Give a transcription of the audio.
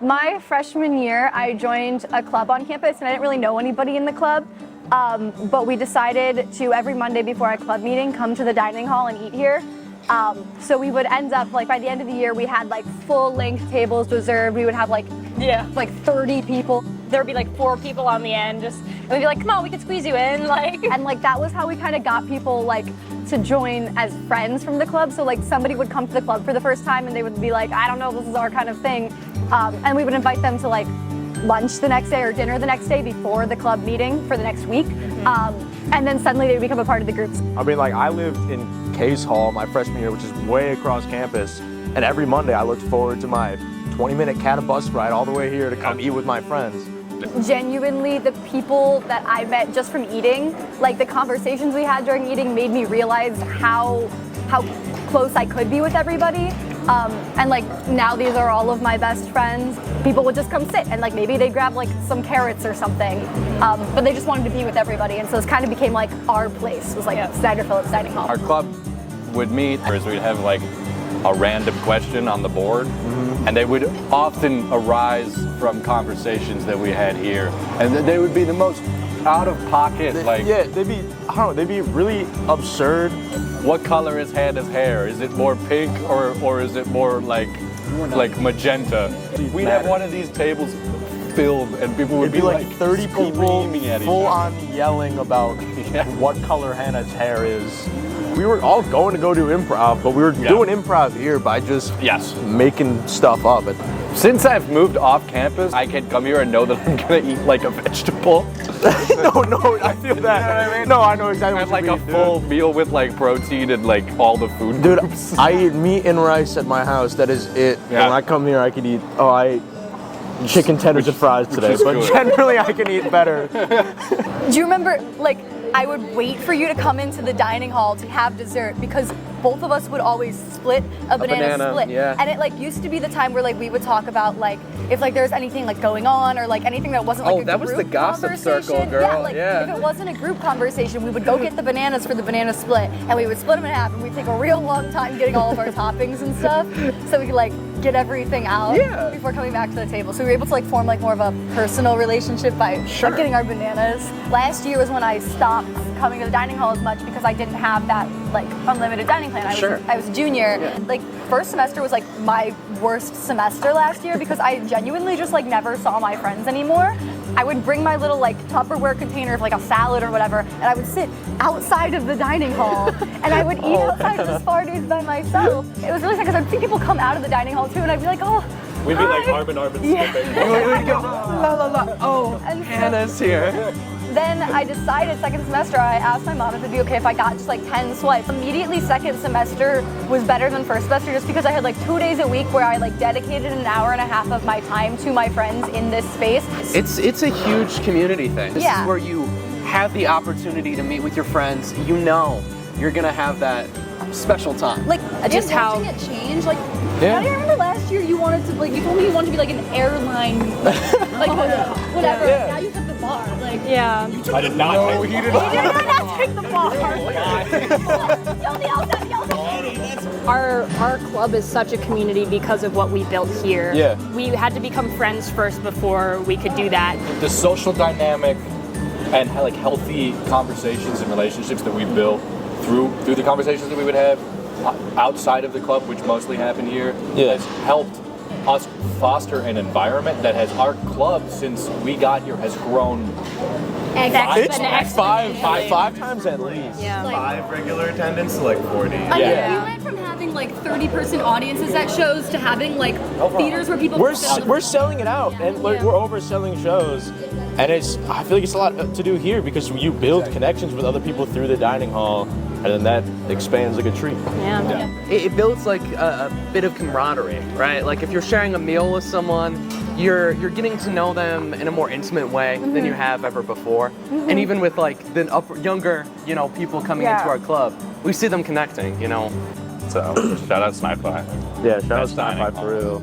My freshman year, I joined a club on campus, and I didn't really know anybody in the club. But we decided to, every Monday before our club meeting, come to the dining hall and eat here. So we would end up, like, by the end of the year, we had like full-length tables reserved. We would have like 30 people. There would be like 4 people on the end, and we'd be like, come on, we could squeeze you in, like. And like that was how we kind of got people like to join as friends from the club. So like somebody would come to the club for the first time and they would be like, I don't know, this is our kind of thing. And we would invite them to like lunch the next day or dinner the next day before the club meeting for the next week. And then suddenly they would become a part of the groups. I mean, like, I lived in Case Hall my freshman year, which is way across campus. And every Monday I looked forward to my 20-minute cat bus ride all the way here to come eat with my friends. Genuinely, the people that I met just from eating, like the conversations we had during eating made me realize how close I could be with everybody. And like now these are all of my best friends. People would just come sit and like maybe they grab like some carrots or something, but they just wanted to be with everybody. And so it kind of became like our place, was like Snyder Phillips Dining Hall. Our club would meet, whereas we'd have like a random question on the board, and they would often arise from conversations that we had here, and they would be the most out of pocket, like they'd be, I don't know, they'd be really absurd. What color is Hannah's hair? Is it more pink or is it more like magenta? We'd have one of these tables filled, and people would be like 30 people full on yelling about what color Hannah's hair is. We were all going to go do improv, but we were doing improv here by just making stuff up. Since I've moved off campus, I can come here and know that I'm gonna eat like a vegetable. no, I feel that. You know what I mean? No, I know exactly what you mean. Like a full meal with like protein and like all the food groups. I eat meat and rice at my house. That is it. Yeah. When I come here, I can eat. Oh, I ate chicken tenders and fries today, but generally I can eat better. Do you remember, like, I would wait for you to come into the dining hall to have dessert because both of us would always split a banana split. Yeah. And it like used to be the time where like we would talk about like if like there's anything like going on or like anything that wasn't like a group that was the gossip circle, girl. Yeah, like if it wasn't a group conversation, we would go get the bananas for the banana split and we would split them in half and we'd take a real long time getting all of our toppings and stuff so we could like get everything out before coming back to the table. So we were able to like form like more of a personal relationship by like, getting our bananas. Last year was when I stopped coming to the dining hall as much because I didn't have that like unlimited dining plan. I was a junior. Like first semester was like my worst semester last year because I genuinely just like never saw my friends anymore. I would bring my little like Tupperware container of like a salad or whatever, and I would sit outside of the dining hall and I would eat outside of the Sparties by myself. It was really sad because I'd see people come out of the dining hall too, and I'd be like, oh. We'd be like arm in arm and skipping. We'd go, la la la. Oh, and Hannah's here. Then I decided second semester, I asked my mom if it'd be okay if I got just like 10 swipes. Immediately second semester was better than first semester just because I had like 2 days a week where I like dedicated an hour and a half of my time to my friends in this space. It's a huge community thing. This is where you have the opportunity to meet with your friends. You know you're gonna have that special time. Like just watching it change, like how do you remember last year you wanted to like you told me you wanted to be like an airline like whatever. Now you took the bar. Like I did not. No, he did not. You did not take the bar. Our club is such a community because of what we built here. Yeah. We had to become friends first before we could do that. The social dynamic and like healthy conversations and relationships that we built through the conversations that we would have outside of the club, which mostly happen here, has helped us foster an environment that has our club since we got here has grown five times at least. Yeah. 5 regular attendance to like 40. I mean, we went from having like 30-person audiences at shows to having like theaters where people we're selling it out and like we're overselling shows. And I feel like it's a lot to do here because you build connections with other people through the dining hall, and then that expands like a tree. It builds like a bit of camaraderie, right? Like if you're sharing a meal with someone, you're getting to know them in a more intimate way than you have ever before. And even with like the younger, people coming into our club, we see them connecting, So shout out Snyder. Yeah, shout out Snyder for real.